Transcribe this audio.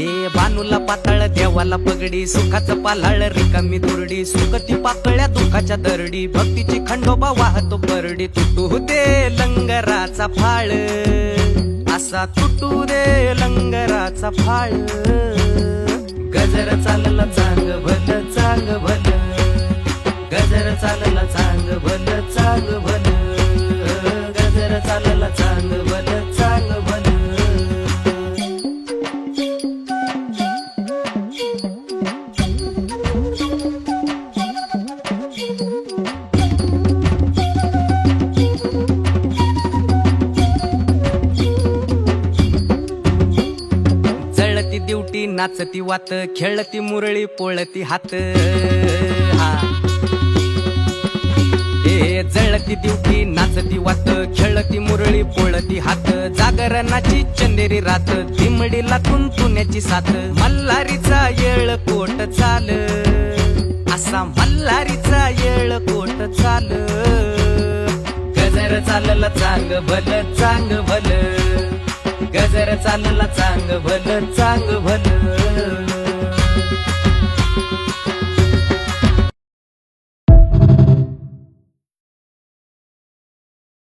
ए बानूला पातळ देवाला पगडी सुखाचं पालाळ रिकामी दुरडी सुखती पाकळ्या दुखाच्या दरडी भक्तीची खंडोबा वाहतो परडी तुटू दे लंगराचा फाळ असा तुटू दे लंगराचा फाळ गजर चालला चांग भल चांग भल गजर चालला चांग भल चांग भल गजर चालला चांग भल चांग भल जळती दिवटी नाचती वात खेळती मुरळी पोळती हात जळती दिवटी नाचती वात खेळती मुरळी पोळती हात जागरणाची चंदेरी रात दिमडीला तुंतुण्याची साथ मल्हारीचा येळ कोट चाल असा मल्हारीचा येळ कोट चाल गजर चालला चांग भल चांग भल गजर चालला चांग भल चांग भल